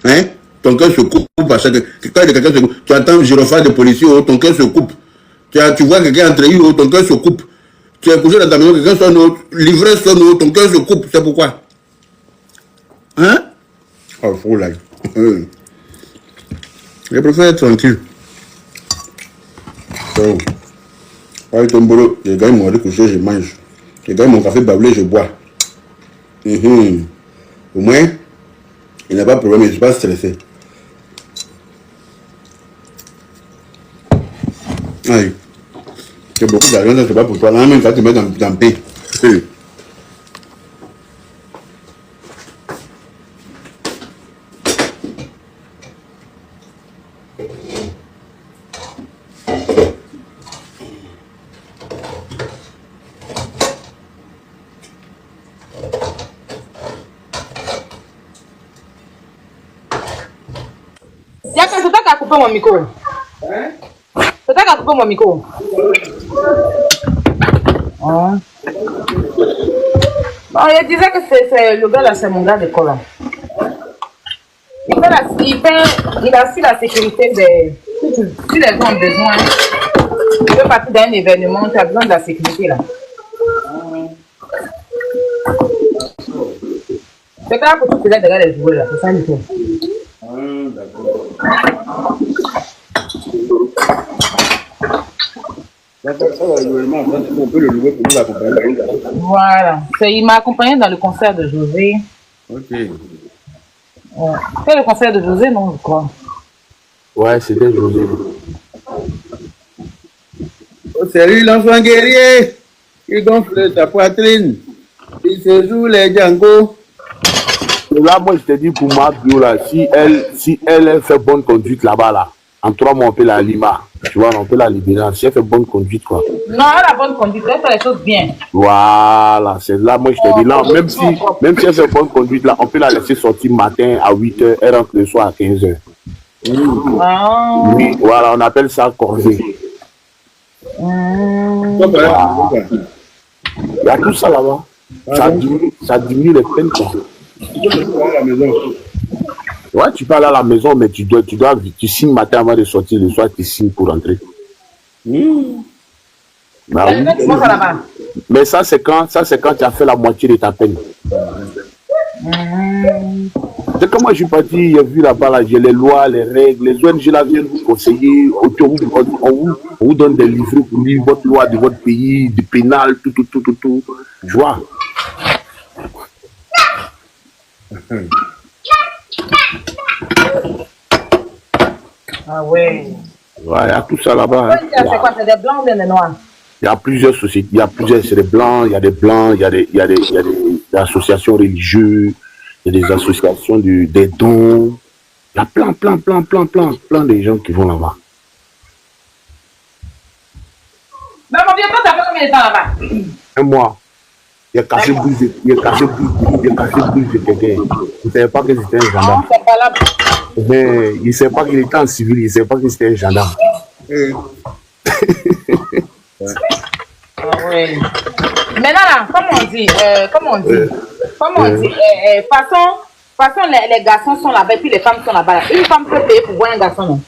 Hein? Ton cœur se coupe parce que quand quelqu'un se coupe, tu entends gyrophare de policiers, oh, ton cœur se coupe. Tu vois quelqu'un entrer, oh, ton cœur se coupe. Tu es couché dans ta maison, quelqu'un sonne, oh, l'ivresse sonne, oh, ton cœur se coupe. C'est pourquoi? Hein? Oh, fou là. Je préfère être tranquille. So, avec ton boulot, je gagne mon riz couché, je mange. Je gagne mon café bablé, je bois. Au moins, il n'y a pas de problème, je ne suis pas stressé. Aïe. C'est beaucoup d'argent, ça c'est pas pour toi. Là, même ça te met dans paix. Yaka, c'est toi qui as coupé mon micro. Hein? C'est toi qui as coupé mon micro. Oh. Non, il disait que c'est le gars là, c'est mon gars d'école là. Il assure la sécurité des. Si les gens ont besoin, tu veux partir d'un événement, tu as besoin de la sécurité là. C'est clair que tu faisais déjà les jouets là, c'est ça le tout. D'accord. On peut le louer pour nous accompagner. Voilà. Il m'a accompagné dans le concert de José. Ok. Ouais. C'est le concert de José, non, je crois. Ouais, c'était José. Oh, salut l'enfant guerrier. Il gonfle ta poitrine. Il se joue les Django. Là, moi, je te dis pour ma bio, là, si elle fait bonne conduite là-bas, là, en 3 mois, on peut la lima. Tu vois, on peut la libérer. Si elle fait bonne conduite, quoi. Non, elle a bonne conduite, elle fait les choses bien. Voilà, c'est là, moi, je te dis, là, même si elle fait bonne conduite, là, on peut la laisser sortir matin à 8h, elle rentre le soir à 15h. Oui, voilà, on appelle ça corvée. Voilà. Il y a tout ça là-bas. Ça diminue les peines, quoi. Tu peux aller à la maison. Ouais, tu peux aller à la maison, mais tu signes matin avant de sortir, le soir, tu signes pour rentrer. Bah, oui. Mais ça, c'est quand tu as fait la moitié de ta peine. C'est comme moi, je suis parti, il y a vu là-bas, là, j'ai les lois, les règles, les ONG là viennent vous conseiller, on vous donne des livres pour lire votre loi de votre pays, du pénal, tout. Tu vois. Ah ouais. Ouais, il y a tout ça là-bas. C'est quoi, c'est des blancs ou des noirs? Il y a plusieurs sociétés, c'est des blancs, il y a des blancs, il y a des associations religieuses, il y a des associations des dons. Il y a plein de gens qui vont là-bas. Mais mon vieux, toi, t'as fait combien de temps là-bas? Un mois. Il a cassé bouche de quelqu'un. Il ne savait pas que c'était un gendarme. C'est pas là. Mais il ne savait pas qu'il était en civil, il ne savait pas que c'était un gendarme. Ah oui. Maintenant là, comme on dit, façon les garçons sont là-bas et puis les femmes sont là-bas. Une femme peut payer pour voir un garçon, non?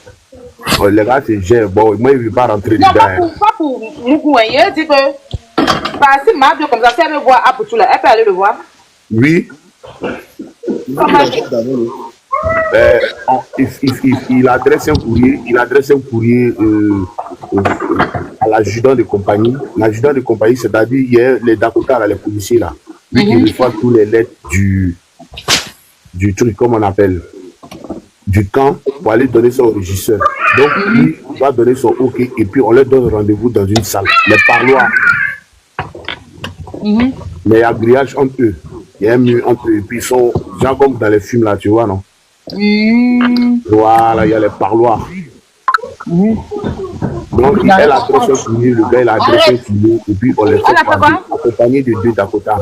Oh, les gars, c'est gênant. Bon, moi, il ne veut pas rentrer dedans. Non, pas pour Mougou. Il dit que si ma vie comme ça, si elle veut voir Apoutoula, elle peut aller le voir. Oui. Il adresse un courrier à l'adjudant de compagnie. L'adjudant de compagnie, c'est-à-dire il y a les Dakota, là, les policiers là, lui qui reçoit tous les lettres du truc, comme on appelle, du camp, pour aller donner ça au régisseur. Donc lui va donner son OK et puis on leur donne rendez-vous dans une salle, les parloirs. Mais il y a grillage entre eux. Il y a un mur entre eux. Et puis ils sont genre comme dans les films là, tu vois, non? Voilà, il y a les parloirs. Donc elle adresse un courrier, le gars il adresse un courrier et puis on les fait accompagner de 2 Dakota.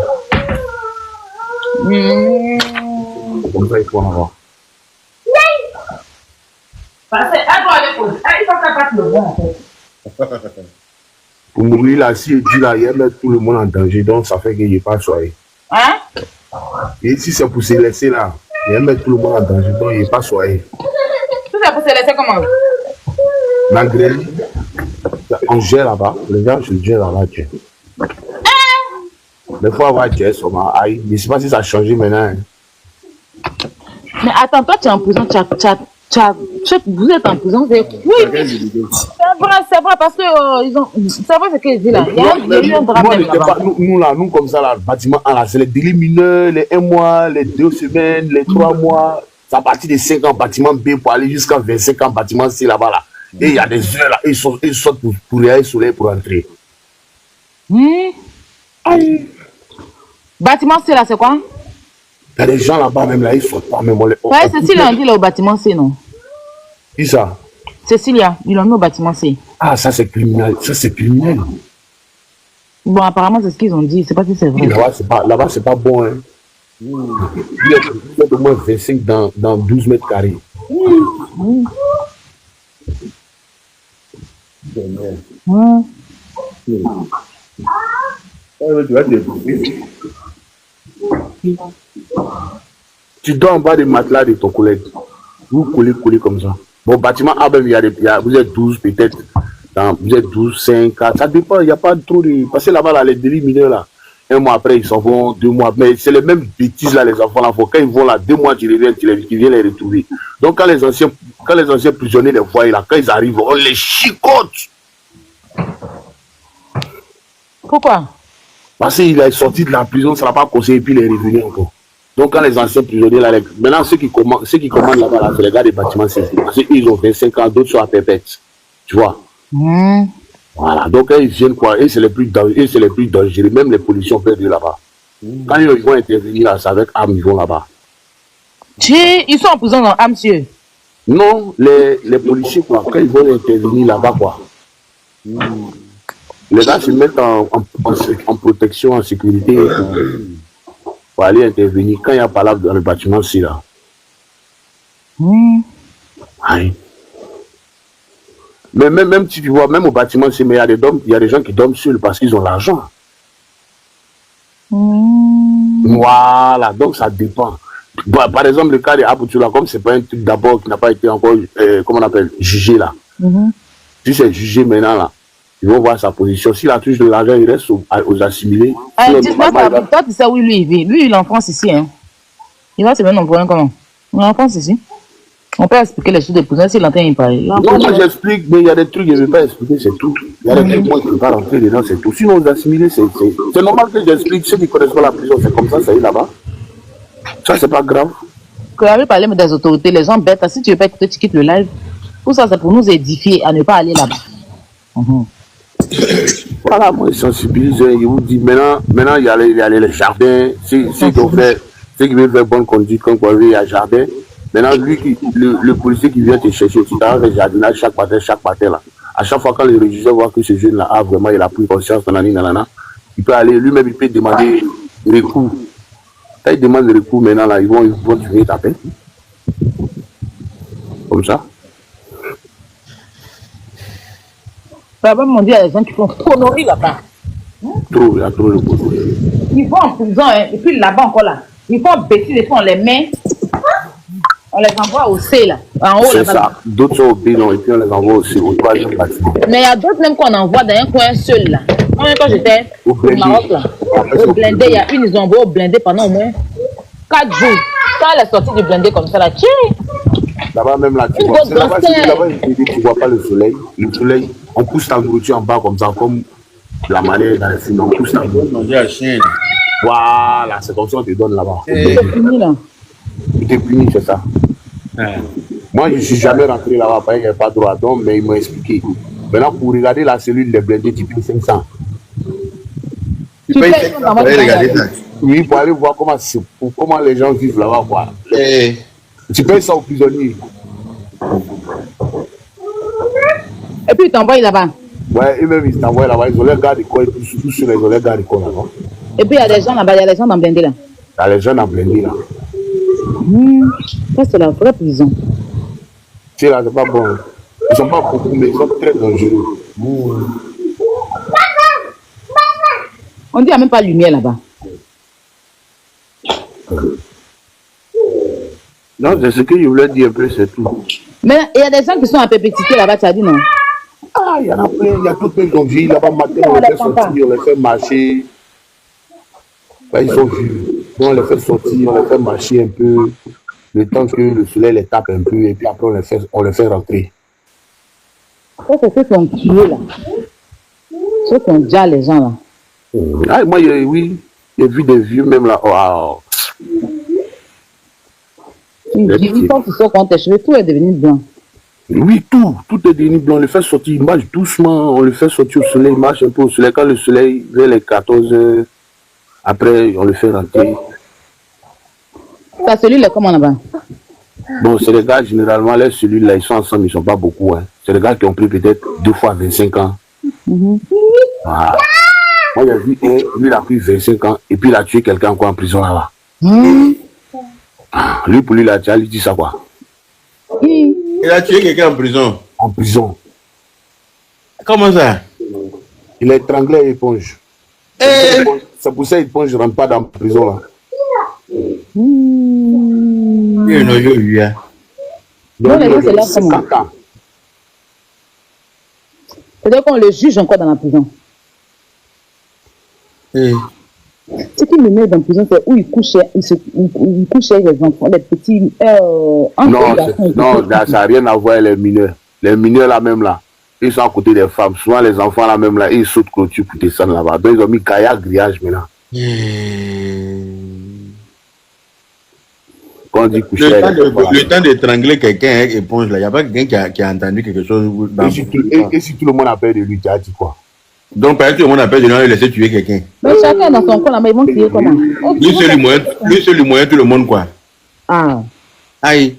C'est comme ça il faut en avoir. Pour mourir là, si il dit là, il met tout le monde en danger, donc ça fait qu'il n'y ait pas soigné. Hein? Et si c'est pour se laisser là, Il met tout le monde en danger, donc il n'est pas soigné. Tout ça pour se laisser comment? Malgré lui, on gère là-bas. Les gens se gèrent là-bas. Mais il faut avoir Jess, je ne sais pas si ça a changé maintenant. Hein. Mais attends, toi tu es en prison, vous êtes en prison, oui, c'est vrai parce que c'est vrai ce que je dis là. Il y a eu un drame là-bas. Nous comme ça, là, le bâtiment, c'est les délits mineurs, les 1 mois, les 2 semaines, les 3 mois. C'est à partir de 5 ans bâtiment B pour aller jusqu'à 25 ans bâtiment C là-bas. Là. Et il y a des heures là, ils sortent pour aller au soleil pour entrer. Aïe. Bâtiment C là, c'est quoi? Il y a des gens là-bas même là, ils sortent pas même. Ouais, Cécilia on dit là au bâtiment C, non? Qui ça? Cécilia, ils l'ont mis au bâtiment C. Ah, ça c'est criminel. Ça c'est criminel. Bon, apparemment, c'est ce qu'ils ont dit. Je ne sais pas si c'est vrai. Là-bas, c'est pas bon. Hein. Il y a au moins 25 dans 12 mètres carrés. Tu dors en bas des matelas de ton collègue. Vous collez comme ça. Bon, bâtiment A, vous êtes 12 peut-être. Vous êtes 12, 5, 4. Ça dépend, il n'y a pas trop de. Parce que là-bas, là, les délits mineurs, là, 1 mois après, ils s'en vont, 2 mois. Mais c'est les mêmes bêtises, là, les enfants, là. Quand ils vont là, 2 mois, tu viens les retrouver. Donc, quand les anciens prisonniers les voient, là, quand ils arrivent, on les chicote. Pourquoi? Parce qu'il est sorti de la prison, ça n'a pas conseillé, puis il est revenu encore. Donc, quand les anciens prisonniers, là, maintenant, ceux qui commandent là-bas, là, c'est les gars des bâtiments, parce qu'ils ont 25 ans, d'autres sont à pépette. Tu vois? Voilà. Donc, ils viennent quoi? Et c'est les plus dangereux. Même les policiers ont perdu là-bas. Quand ils vont intervenir, là, c'est avec armes, ils vont là-bas. Ils sont en prison dans armes, monsieur? Non, les policiers, quoi, quand ils vont intervenir là-bas, quoi. Les gars se mettent en protection, en sécurité pour aller intervenir quand il y a pas là dans le bâtiment, c'est là. Oui. Mais même si tu vois, même au bâtiment, c'est mais il y a des gens qui dorment seuls parce qu'ils ont l'argent. Voilà, donc ça dépend. Bah, par exemple, le cas de Aboutula, comme c'est pas un truc d'abord qui n'a pas été encore, comment on appelle, jugé là. Si c'est jugé maintenant là, ils vont voir sa position. S'il a touché de l'argent, il reste aux assimilés. Dis-moi, toi, tu sais où lui il vit. Lui, il est en France ici. Hein. Il va se mettre en problème comment? Il est en France ici. On peut expliquer les choses de prison s'il entend y parler. Non, moi j'explique, mais il y a des trucs que je ne vais pas expliquer, c'est tout. Il y a des trucs moi je ne peux pas rentrer dedans, c'est tout. Sinon, aux assimilés, c'est normal que j'explique. Ceux qui ne connaissent pas la prison, c'est comme ça y est là-bas. Ça, c'est pas grave. Que la parler des autorités, les gens bêtes, si tu ne veux pas écouter, tu quittes le live. Tout ça, c'est pour nous édifier à ne pas aller là-bas. Voilà, moi je sensibilise, je vous dis, maintenant il y a les jardins, ceux qui veulent faire bonne conduite, quand il y a jardin. Maintenant, le policier qui vient te chercher, tu as le jardinage chaque matin là. À chaque fois quand le régisseur voit que ce jeune-là a vraiment, il a pris conscience, il peut aller, lui-même il peut demander recours. Quand il demande le recours maintenant là, ils vont venir taper. Comme ça. Papa m'a dit, il y a des gens qui font conneries là-bas. Trop, il y a trop de conneries. Ils vont en prison, hein, et puis là-bas encore là. Ils font bêtises, des fois on les met, on les envoie au C là, en haut là-bas. C'est ça, d'autres sont au B, non, et puis on les envoie aussi au troisième bâtiment. Mais il y a d'autres même qu'on envoie dans un coin seul là. Quand j'étais au Maroc là, au blindé, il y a une, ils ont envoyé au blindé pendant au moins 4 jours. Quand elle est sortie du blindé comme ça là, là-bas même là, tu vois, c'est là-bas, tu vois pas le soleil. Le soleil, on pousse ta nourriture en bas comme ça, comme la manière dans les films, on pousse ta nourriture. Voilà, c'est comme ça qu'on te donne là-bas. C'est fini là. Tu es puni, c'est ça. Moi, je ne suis jamais rentré là-bas parce qu'il n'y a pas de droit d'homme, mais ils m'ont expliqué. Maintenant, pour regarder la cellule des blindés, tu payes 500. Tu payes 500 pour aller regarder ça. Oui, pour aller voir comment les gens vivent là-bas, quoi. Tu payes ça aux prisonniers. Et puis ils t'envoient là-bas. Ouais, eux-mêmes ils t'envoient là-bas, ils ont les gars de corps, surtout sur les gars de corps là-bas. Et puis il y a des gens là-bas, il y a des gens dans blindé là. Il y a les gens dans blindé là. Ça c'est la vraie prison. C'est là, c'est pas bon. Ils sont pas beaucoup, mais ils sont très dangereux. On dit qu'il n'y a même pas de lumière là-bas. Non, c'est ce que je voulais dire un peu, c'est tout. Mais il y a des gens qui sont à perpétuité là-bas, tu as dit non? Ah, il y en a plein, il y a toutes les gens qui là-bas matin, on les fait sortir, on les fait marcher. Bah, ils sont vieux. Donc, on les fait sortir, on les fait marcher un peu, le temps que le soleil les tape un peu, et puis après, on les fait rentrer. Ça, c'est ceux qui ont tué là. Ceux qui ont déjà les gens là. Ah, moi, oui, j'ai vu des vieux même là. Oh, Ils sont tous contre tes cheveux, tout est devenu blanc. oui, tout est devenu blanc. On les fait sortir, ils marchent doucement, on les fait sortir au soleil, ils marchent un peu au soleil. Quand le soleil, vers les 14 heures, après, on les fait rentrer. Ta cellule est comment là-bas? Bon, c'est les gars, généralement, les cellules là, ils sont ensemble, ils ne sont pas beaucoup. Hein. C'est les gars qui ont pris peut-être 2 fois 25 ans. Voilà. Moi, j'ai vu un, lui, il a pris 25 ans, et puis il a tué quelqu'un encore en prison là-bas. Lui, pour lui, là, tu as lui dit ça quoi? Il a tué quelqu'un en prison. En prison. Comment ça? Il a étranglé l'éponge. C'est pour ça que l'éponge ne rentre pas dans la prison là. Non, les gens, c'est là comment? C'est-à-dire qu'on le juge encore dans la prison. Ce qui me met dans la prison, c'est où il couche avec les enfants, les petits. Non, ça n'a rien à voir avec les mineurs. Les mineurs là même là, ils sont à côté des femmes. Souvent les enfants là même là, ils sautent clôture pour descendre là-bas. Donc ils ont mis kayak grillage maintenant. Quand on dit coucher, le temps d'étrangler quelqu'un avec éponge là, il n'y a pas quelqu'un qui a entendu quelque chose. Et si tout le monde a peur de lui, tu as dit quoi? Donc, par exemple, tout le monde a peur de lui laisser tuer quelqu'un. Mais chacun dans son coin là, mais ils vont crier comment? Lui, c'est le moyen, tout le monde, quoi. Ah. Aïe.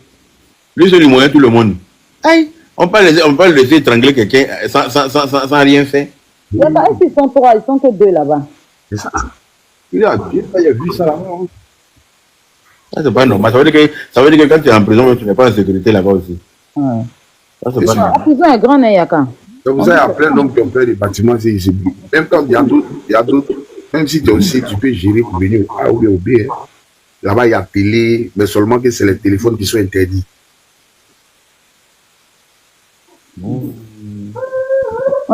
Lui, c'est le moyen, tout le monde. Aïe. On peut le laisser étrangler quelqu'un sans rien faire. Est-ce qu'ils sont 3, ils sont que 2 là-bas. C'est ça. Il a vu ça là-bas. Ça, c'est pas normal. Ça veut dire que quand tu es en prison, tu n'es pas en sécurité là-bas aussi. Ouais. Ça, c'est pas normal. La prison est grande, Yaka. Donc, vous avez plein d'hommes qui ont peur des bâtiments, c'est ici. Même quand il y a d'autres, même si tu es aussi, tu peux gérer pour venir à ou bien au B. Là-bas, il y a télé, mais seulement que c'est les téléphones qui sont interdits. On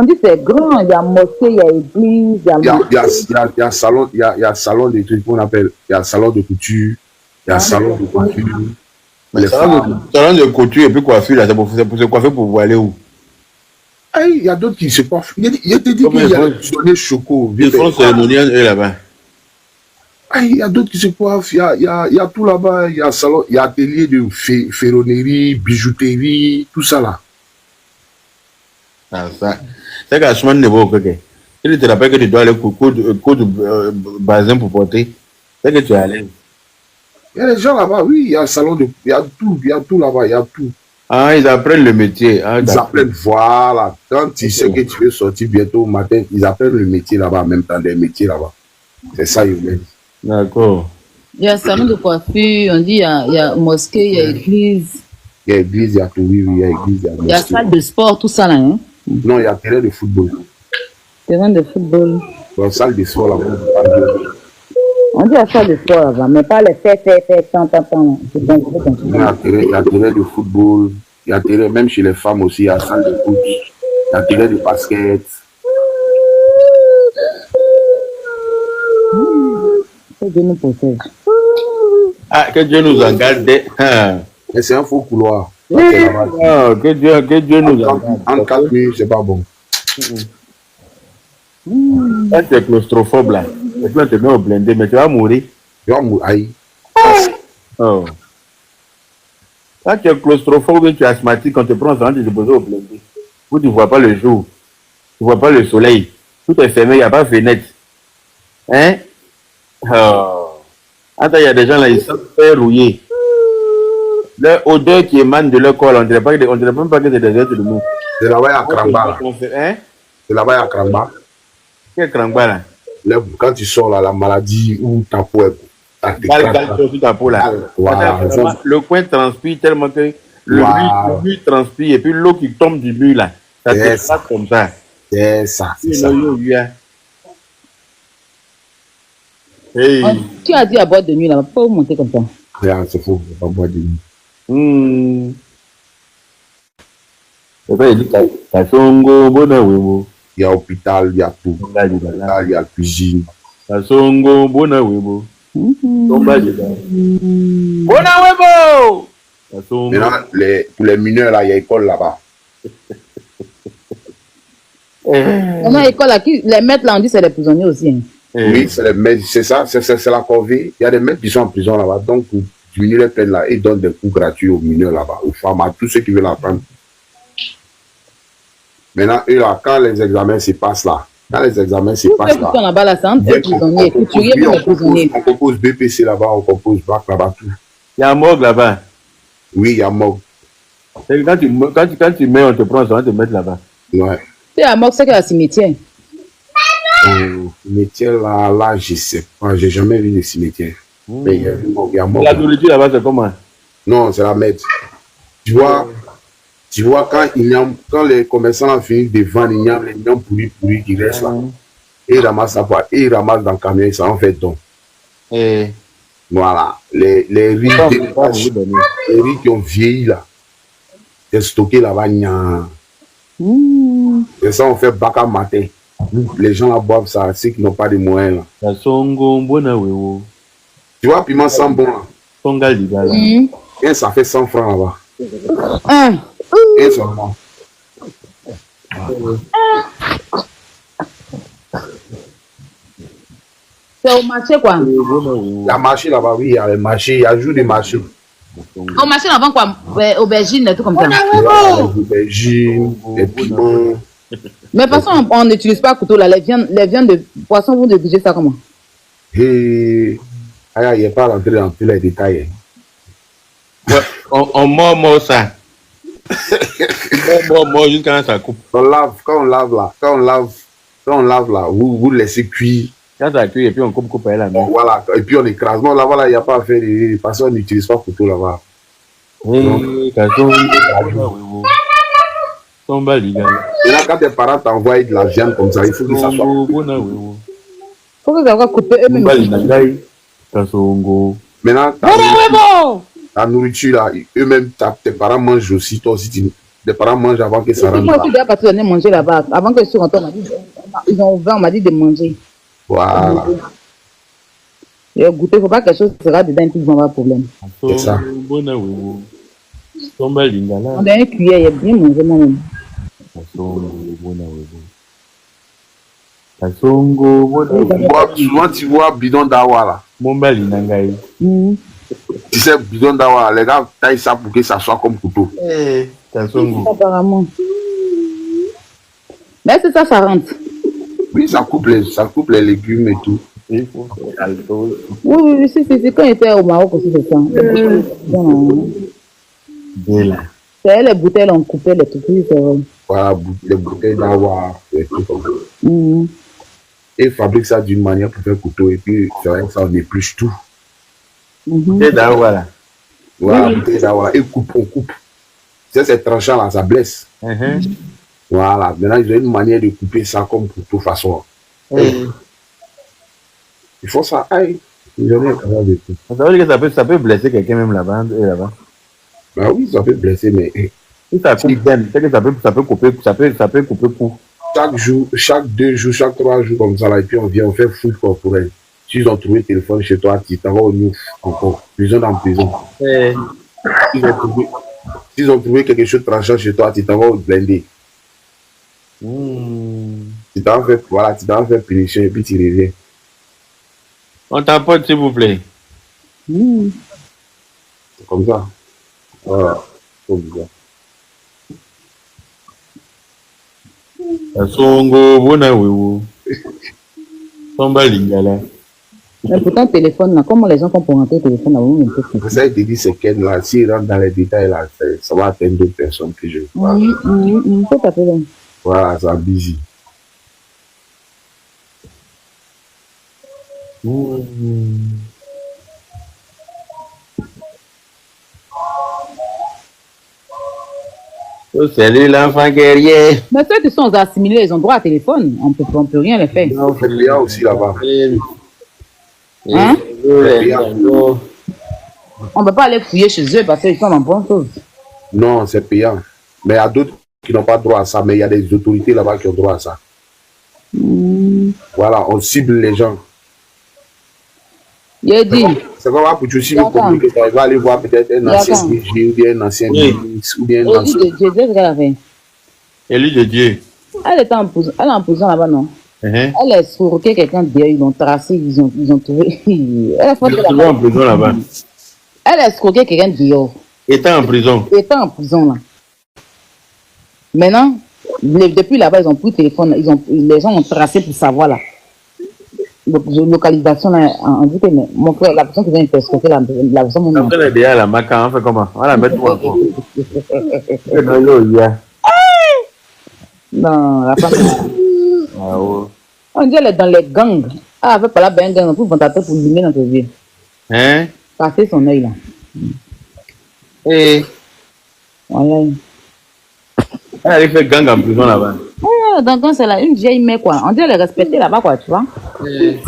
dit que c'est grand, il y a mosquée, il y a église, il y a salon des trucs qu'on appelle, il y a salon de couture, il y a salon de coiffure. Salon de couture et puis coiffure, là, c'est pour se coiffer pour aller où? Il y a d'autres qui se coiffent. Il y a des qu'il y a des choco. Ils font cérémonial là-bas. Il y a d'autres qui se coiffent. Il y a tout là-bas. Il y a salon, il y a atelier de ferronnerie, bijouterie, tout ça là. Ah, ça. C'est qu'à ce moment, il te rappelle que tu dois aller coudre bazin pour porter. C'est que tu es allé. Il y a des gens là-bas, oui. Il y a un salon de. Il y a tout là-bas. Il y a tout. Ah, ils apprennent le métier. Ah, ils apprennent, voilà. Quand tu sais que tu veux sortir bientôt au matin, ils apprennent le métier là-bas, en même temps des métiers là-bas. C'est ça, ils veulent. D'accord. Il y a salon de coiffure, on dit il y a mosquée, il y a église. Il y a église, il y a tout, oui, il y a église, il y a mosquée. Il y a salle de sport, tout ça là, hein? Non, il y a terrain de football. Terrain de football. La salle de sport là-bas. On dit la salle de sport là-bas, mais pas les tant. Il y a terrain de football, il y a terrain, même chez les femmes aussi, il y a salle de foot, il y a terrain de basket. Que Dieu nous protège. Ah, que Dieu nous en garde. Mais c'est un faux couloir. Que Dieu nous en garde. En 4 minutes, c'est pas bon. Quand tu es claustrophobe là, et puis on te met au blindé, mais tu vas mourir. Tu vas mourir. Aïe. Oh. Quand tu es claustrophobe, tu es asthmatique, on te prend ça, tu te poses au blindé. Où tu ne vois pas le jour, tu ne vois pas le soleil, tout est fermé, il n'y a pas de fenêtre. Hein? Oh. Attends, il y a des gens là, ils sont très rouillés. Leur odeur qui émane de leur corps, on ne dirait même pas que c'est des êtres de nous. C'est là-bas à Kramba. Hein? C'est là-bas à Kramba. Quel Kramba là? Quand tu sors là, la maladie ou ta peau est. Ta peau là. Le coin transpire tellement que le mur transpire et puis l'eau qui tombe du mur là, ça te passe comme ça. C'est ça. Hey. Tu as dit à boîte de nuit là, pas où monter comme ça. C'est faux, pas boîte de nuit. C'est pas, il dit Kasongo, Bonawebo. Il y a hôpital, il y a tout. Il y a cuisine. Kasongo, Bonawebo. Bonawebo! Maintenant, pour les mineurs, là, il y a école là-bas. On a école là, les maîtres là, on dit c'est les prisonniers aussi. Hein. Oui, c'est les maîtres, c'est ça, c'est la corvée. Il y a des maîtres qui sont en prison là-bas. Donc, pour diminuer les peines là, ils donnent des cours gratuits aux mineurs là-bas, aux femmes, à tous ceux qui veulent apprendre. Maintenant, eux là, quand les examens se passent là, là-bas, là, c'est un peu prisonnier. On compose BPC là-bas, on compose BAC là-bas, tout. Il y a un morgue là-bas. Oui, il y a morgue. Quand tu mets, on te prend, on va te mettre là-bas. Ouais. C'est la morgue, c'est que la cimetière. Cimetière là, je sais pas, j'ai jamais vu de cimetière. Mais il y a morgue. La nourriture là-bas, c'est comment? Non, c'est la merde. Tu vois, quand les commerçants ont fini de vendre, il y a les gens pourris qui restent là. Et ils ramassent ça, et ils ramassent dans le camion, ça en fait don. Voilà, les riz qui ont vieilli là, c'est stocké là-bas. Et ça, on fait baka matin. Les gens là boivent ça, ceux qui n'ont pas de moyens là. Tu vois, piment sans bon là. Et ça fait 100 francs là-bas. Et seulement. C'est au marché quoi? La marché là-bas, oui, il y a le marché, il y a jour de marché. Au marché là-bas quoi? Aubergine et tout comme ça. Les aubergines, les piments. Mais de toute façon, on n'utilise pas couteau là. Les viandes de poisson, vous négligez ça comment? Il n'y a pas rentré dans tous les détails. Ouais, on mord ça. Mord jusqu'à ça coupe. Quand on lave là, vous laissez cuire. Quand ça cuit et puis on coupe à la main. Voilà, et puis on écrase. Non, là, voilà, il n'y a pas à faire de façon, on n'utilise pas couteau là-bas. Oui, et là, quand tes parents t'envoient de la viande comme ça, il faut que ça soit. Faut que ça soit coupé eux-mêmes. Maintenant, la nourriture là, eux-mêmes, tes parents mangent aussi, toi aussi, tes parents mangent avant que ça rentre. Moi aussi, je dois partir manger là-bas. Avant que je sois rentré, ils ont ouvert, on m'a dit de manger. Voilà. Et goûter, il ne faut pas que quelque chose sera dedans et puis ils vont avoir problème. C'est ça. On a un cuillère, il a bien mangé moi-même. Souvent, tu vois bidon d'awa là. Tu sais, bidon d'awa, les gars taillent ça pour que ça soit comme couteau. Apparemment. Mais c'est ça, ça rentre. Oui, ça coupe les légumes et tout. Oui, c'est quand j'étais au Maroc aussi, c'est ça. C'est les bouteilles, on coupait les trucs. Voilà, les bouteilles d'awa, et tout comme ça. Et ils fabriquent ça d'une manière pour faire couteau et puis ça, on épluche tout. Bouteille d'awa là. Voilà, bouteille d'awa. Et on coupe. C'est tranchant là, ça blesse. Voilà, maintenant ils ont une manière de couper ça comme couteau façon. Il faut ça aille. Ils ont rien capable de tout. Ça veut dire que ça peut blesser quelqu'un même là-bas. Bah oui, ça peut blesser, mais. Si ça coupe bien, c'est que ça peut couper court. Chaque jour, chaque 2 jours, chaque 3 jours comme ça, là, et puis on vient, on fait foot corporel. S'ils ont trouvé le téléphone chez toi, tu t'en vas au Nouf encore. Prison dans prison. S'ils ont trouvé quelque chose de tranchant chez toi, tu t'en vas au blindé. Tu t'en fais, voilà, tu t'en fais punition et puis tu reviens. On t'apporte, s'il vous plaît. C'est comme ça. Voilà. C'est bizarre. Mais pourtant, téléphone là, comment les gens font pour rentrer au téléphone là, on peut ça, il te dit c'est qu'elle là, s'il rentre dans les détails là, ça va atteindre d'autres personnes que je parle. Tout à fait. Voilà, ça busy. Salut l'enfant guerrier. Mais ceux qui sont assimilés, ils ont droit à téléphone. On peut rien les faire. Non, il y a aussi là-bas. Hein? On ne peut pas aller fouiller chez eux parce qu'ils sont en bonne chose. Non, c'est payant. Mais il y a d'autres qui n'ont pas droit à ça, mais il y a des autorités là-bas qui ont droit à ça. Voilà, on cible les gens. Il a dit. C'est pas pour tu cibles compliqué. Il va aller voir peut-être un ancien CG ou bien un ancien ministre ou bien un ancien. Élie de Dieu. Elle est en prison là-bas, non? Elle a escroqué quelqu'un d'ailleurs, ils l'ont tracé, ils ont trouvé. Elle a trouvé en prison là-bas. Elle a escroqué quelqu'un d'ailleurs. Était en prison. Était en prison là. Maintenant, depuis là-bas, ils ont pris le téléphone, les gens ont tracé pour savoir là. Donc, localisation là, on dit que mon frère, la personne qui vient escroquer la personne. La personne est déjà à la maca, on fait comment? On va la mettre où encore? Non, la femme. On dit elle est dans les gangs. Ah, elle veut pas la bien gang pour tenter pour limer notre vie. Hein? Passer son œil là. Et. Voilà. Elle a fait gang en prison là-bas. Ouais, dans gang, c'est là, une vieille mère quoi. On dit elle est respectée là-bas quoi, tu vois. Elle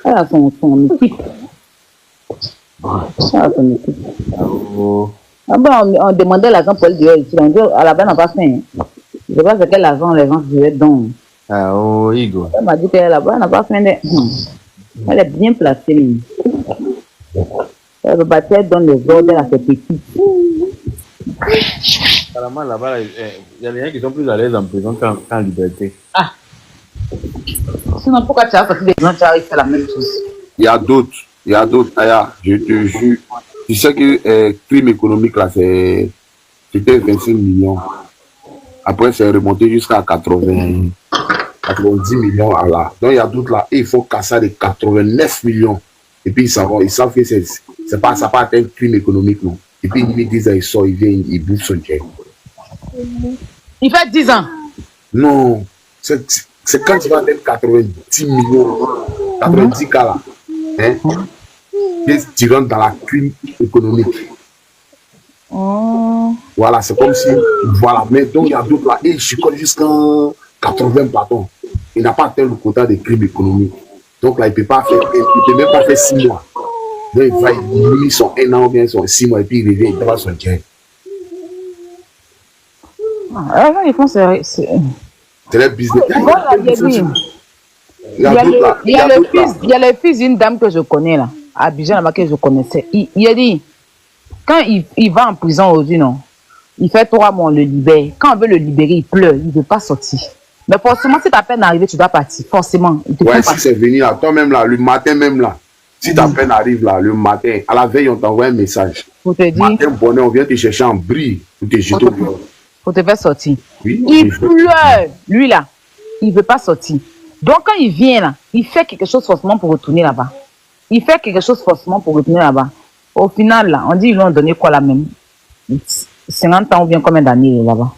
a son équipe. Elle a son équipe. Ah bon, on demandait l'argent pour elle dire ici. On dit à la base, on n'a pas fait. Je sais pas c'est quel argent les gens disaient donc. Ah oh, Igor. Elle m'a dit qu'elle là-bas, elle n'a pas fait. Elle est bien placée. Elle veut bâtir, elle donne les ordres à ses petits. Apparemment, là-bas, il y a des gens qui sont plus à l'aise en prison qu'en liberté. Ah. Sinon, pourquoi tu as sorti des gens, tu as fait la même chose? Il y a d'autres. Aya, je te jure. Tu sais que le crime économique, là, c'était 25 millions. Après, c'est remonté jusqu'à 90 millions. Là. Donc, il y a d'autres là. Et il faut casser des 89 millions. Et puis, ils savent que ça n'a pas atteint un crime économique, non. Et puis, il dit ça, il sort, il vient, il bouffe son chèque. Il fait 10 ans. Non. C'est quand tu vas atteindre 90 millions, 90 cas là. Hein? Et tu rentres dans la crime économique. Voilà, c'est comme si, voilà, mais donc il y a d'autres là, et je connais jusqu'à 80 pardon. Il n'a pas atteint le quota des crimes économiques. Donc là, il ne peut même pas faire 6 mois. Donc il va, il son 1 an ou bien son 6 mois, et puis il revient, il va son chèque. Ils font c'est le business. Il y a le fils d'une dame que je connais là, à Abidjan là-bas que je connaissais. Il a dit, quand il va en prison aujourd'hui, non, il fait 3 mois, on le libère. Quand on veut le libérer, il pleure, il ne veut pas sortir. Mais forcément, si ta peine arrive, tu dois partir. Forcément. Ouais, si c'est venu là, toi-même là, le matin même là, si ta peine arrive là, le matin, à la veille, on t'envoie un message. Pour te dire. Matin, bonheur, on vient te chercher en bris pour te jeter au bureau. Pour te faire sortir. Oui, il pleure, lui là. Il ne veut pas sortir. Donc quand il vient là, il fait quelque chose forcément pour retourner là-bas. Au final là, on dit ils lui ont donné quoi là même 50 ans ou bien combien d'années là-bas.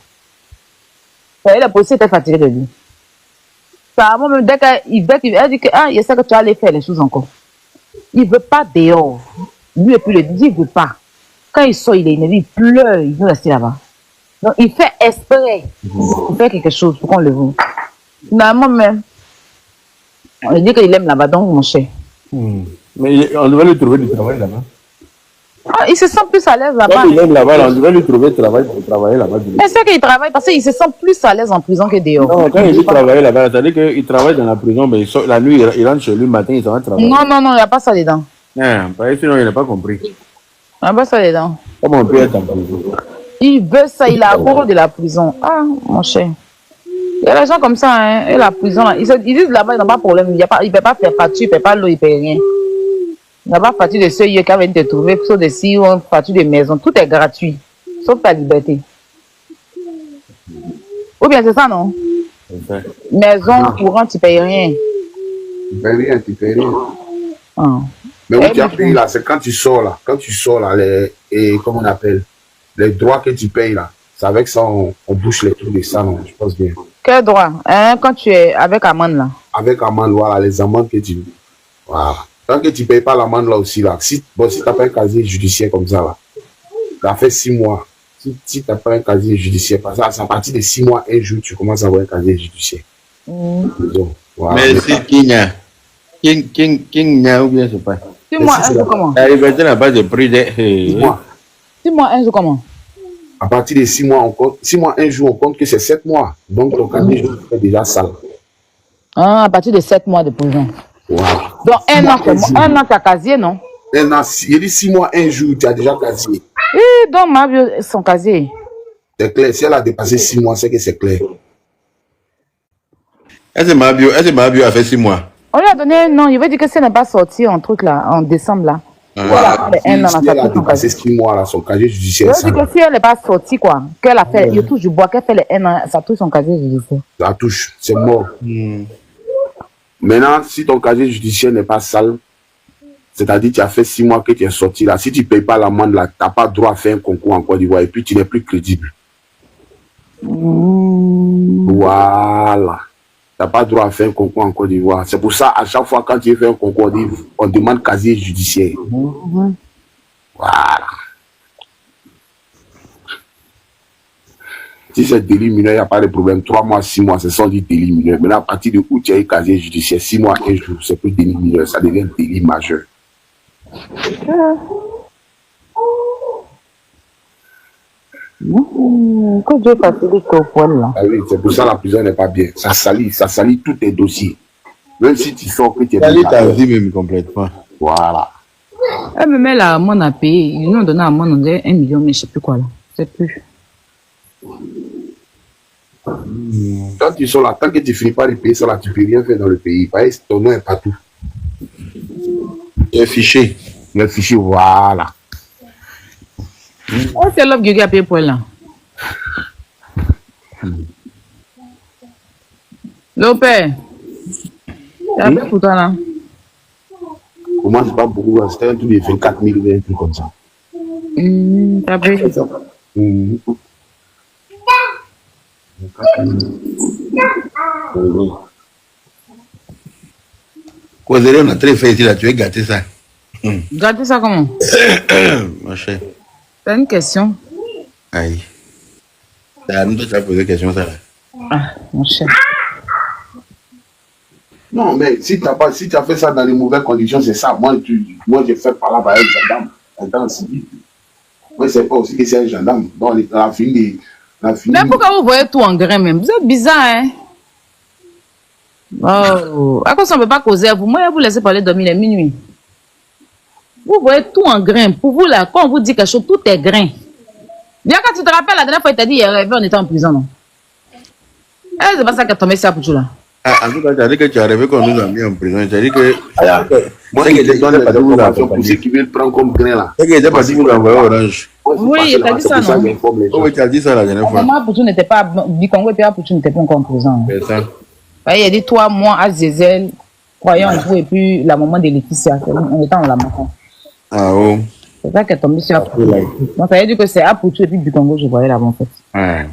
Et la policier était fatiguée de lui. Ça, moi-même, dès qu'il dit que il y a ça que tu vas aller faire les choses encore. Il ne veut pas dehors. Lui et puis le dit, il ne veut pas. Quand il sort, il est énervé, il pleure, il veut rester là-bas. Donc il fait exprès. Il fait quelque chose pour qu'on le voit. Finalement même, on dit qu'il aime là-bas, donc mon cher. Mais on devait lui trouver du travail là-bas. Ah, il se sent plus à l'aise là-bas. Quand il aime là-bas, on devait lui trouver du travail pour travailler là-bas. Mais c'est qu'il travaille parce qu'il se sent plus à l'aise en prison que dehors. Non, quand il dit travailler là-bas, c'est-à-dire qu'il travaille dans la prison, mais la nuit, il rentre chez lui, le matin, il s'en va travailler. Non, il n'y a pas ça dedans. Sinon, il n'a pas compris. Il n'y a pas ça dedans. Comment on peut être en prison? Il veut ça, il a horreur de la prison. Ah, mon cher. Il y a des gens comme ça, hein, et la prison, là, ils disent là-bas, ils n'ont pas de problème. Il ne peut pas faire facture, il ne paie pas l'eau, il ne paie rien. Il n'y a pas facture de ceux qui viennent te trouver, sauf de si on facture de maison. Tout est gratuit, sauf ta liberté. Ou bien c'est ça, non? Maison, courant, tu ne payes rien. Tu ne payes rien. Ah. Mais où tu as payé là, c'est quand tu sors là, comment on appelle, les droits que tu payes là. C'est avec ça, on bouche les trucs de ça, non, je pense bien. Quel droit? Hein, quand tu es avec amende là? Avec amende, voilà, les amendes que tu... Voilà. Tant que tu ne payes pas l'amende là aussi, là, si tu n'as pas un casier judiciaire comme ça, là, tu as fait 6 mois. Si tu n'as pas un casier judiciaire, parce que c'est à partir de 6 mois, un jour, tu commences à avoir un casier judiciaire. Donc, voilà. Mais c'est King ou bien c'est pas? Dis-moi un jour comment. La liberté n'a pas de prix. 6 mois. Dis-moi un jour comment. À partir de 6 mois, on compte. 6 mois, un jour, on compte que c'est 7 mois. Donc, ton casier est déjà sale. Ah, à partir de 7 mois de prison. Voilà. Donc, un an, tu as casier, non? Un an, il dit 6 mois, un jour, tu as déjà casier. Oui, donc, ma vie, son casier. C'est clair. Si elle a dépassé 6 mois, c'est que c'est clair. Est-ce que Mabio a fait 6 mois? On lui a donné un an. Il veut dire que si elle n'est pas sortie en truc là, en décembre là. Voilà. Un an, Si elle a dépassé 6 mois, là, son casier judiciaire, ça veut dire que si elle n'est pas sortie, quoi, qu'elle a fait, il touche du bois, qu'elle fait les un an, ça touche son casier judiciaire. ça touche, c'est mort. Maintenant, si ton casier judiciaire n'est pas sale, c'est-à-dire que tu as fait 6 mois que tu es sorti là, si tu ne payes pas l'amende là, tu n'as pas droit à faire un concours en Côte d'Ivoire et puis tu n'es plus crédible. Voilà. Tu n'as pas droit à faire un concours en Côte d'Ivoire. C'est pour ça, à chaque fois quand tu fais un concours, on demande casier judiciaire. Voilà. Si c'est délit mineur, il n'y a pas de problème. 3 mois, 6 mois, c'est sans dire délit mineur. Maintenant, à partir de où tu as eu casier judiciaire, 6 mois, 1 jour, c'est plus délit mineur, ça devient délit majeur. Que Dieu facilite au poil là. Ah oui, c'est pour ça que la prison n'est pas bien. Ça salit tous tes dossiers. Même si tu sors que tu es Ça lit ta vie même complètement. Voilà. Elle me met la amende à payer. Ils nous ont donné la amende, on dirait 1 million, mais je ne sais plus quoi là. Je ne sais plus. Quand tu sors là, tant que tu ne finis pas de payer ça là, tu ne peux rien faire dans le pays. Parce que ton nom est partout. Les fichiers. Le fichier, voilà. Oh, c'est l'homme qui a payé pour elle là. Lopé. T'as payé pour toi là. Pour moi, c'est pas beaucoup. C'était un truc de 24 000 ou un truc comme ça. T'as payé. Causerie, on a très fait ici là, tu veux gâter ça. Gâter ça comment? Ma chère. C'est une question. Aïe. Nous, tu as posé question ça là. Ah, mon cher. Non, mais si tu as fait ça dans les mauvaises conditions, c'est ça. Moi, j'ai fait par là par un gendarme. Un civil. Moi, c'est pas aussi que c'est un gendarme. Donc, la fini. Mais pourquoi vous voyez tout en grain même? Vous êtes bizarre, hein? Oh, à quoi ça ne peut pas causer à vous? Moi, vous laissez parler dormir les minuit. Vous voyez tout en grain. Pour vous, là, quand on vous dit quelque chose, tout est grain. Bien, quand tu te rappelles, la dernière fois, il t'a dit, il rêvé, on était en prison, non? Eh, c'est pas ça qui a tombé ça pour tout là. Ah, en tout cas, tu as dit que tu as rêvé qu'on nous a mis en prison. Tu as dit que. Moi, je te donne les informations pour ceux qui veulent prendre comme grain là. C'est qu'il était parti pour l'envoyer Orange. Oui, il t'a dit ça, non? Oui, tu as dit ça la dernière fois. Maman Poutou n'était pas. Bikongo et Pierre Poutou n'était pas encore en prison. C'est ça. Il a dit, toi, moi, Azizel, croyant en vous, et puis la maman de Laetitia, on était en la maman. Ah oh. C'est ça qui est tombé sur Apoutou. Donc, ça veut dire que c'est Apoutou et puis Bikongo, je voyais là-bas en fait. Ouais.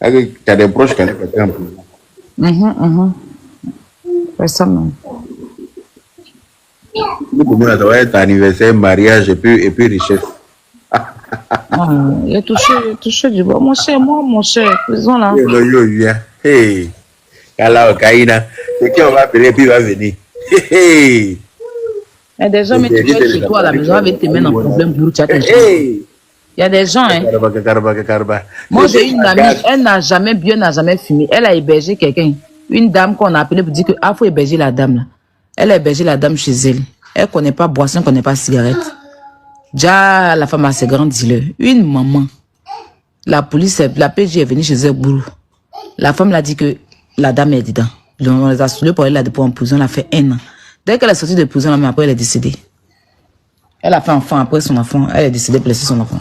Tu as des proches qui ont été en prison. C'est ça, non. Pour moi, ça va être anniversaire, mariage et puis richesse. Il a touché du bois. Mon cher, prison là. Hey, Kala Okaïna, c'est qui on va appeler et puis il va venir. Hey. Il y a des gens, mais tu vas chez toi à la maison avec tes mains dans le problème pour tu as tes gens. Il y a des gens, hein. Moi, j'ai une amie, elle n'a jamais bu, elle n'a jamais fumé. Elle a hébergé quelqu'un. Une dame qu'on a appelée pour dire que faut héberger la dame là. Elle a hébergé la dame chez elle. Elle ne connaît pas boisson, elle ne connaît pas cigarette. Déjà, la femme a ses grands dealers. Une maman. La police, la PJ est venue chez elle, boulot. La femme l'a dit que la dame est dedans. On les a soulevés pour elle, la dépôt en prison, elle a fait 1 an. Dès qu'elle est sortie de prison, mais après elle est décédée. Elle a fait enfant, après son enfant, elle est décédée pour laisser son enfant.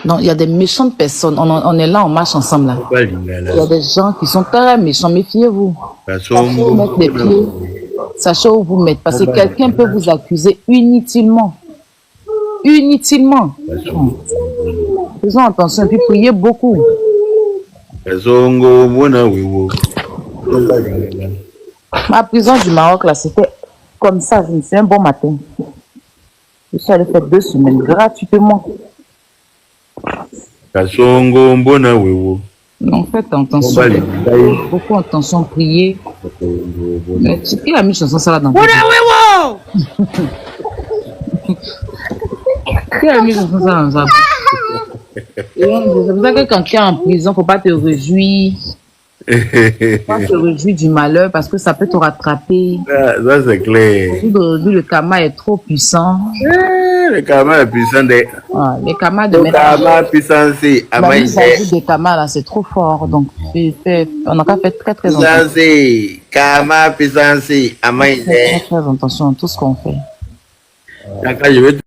Donc il y a des méchantes personnes, on est là, on marche ensemble là. Il y a des gens qui sont très méchants, méfiez-vous. Sachez où mettre les pieds, sachez où vous mettre, parce que quelqu'un peut vous accuser inutilement. Inutilement. Faisons attention et puis priez beaucoup. Ma prison du Maroc, là, c'était comme ça. Je me suis un bon matin. Je suis allé faire 2 semaines gratuitement. Donc faites attention. Beaucoup attention, priez. Mais qui a mis chanson ça là dans Qui a mis chanson ça dans ça? C'est pour ça que quand tu es en prison, faut pas te réjouir. Pas te réjouir du malheur parce que ça peut te rattraper. Ça c'est clair. Aujourd'hui, le karma est trop puissant. Le karma est puissant. Le karma de le karma puissant, c'est des karma là, c'est trop fort. Donc, on a qu'à faire très très attention. Karma puissant, c'est très attention à tout ce qu'on fait. Je vais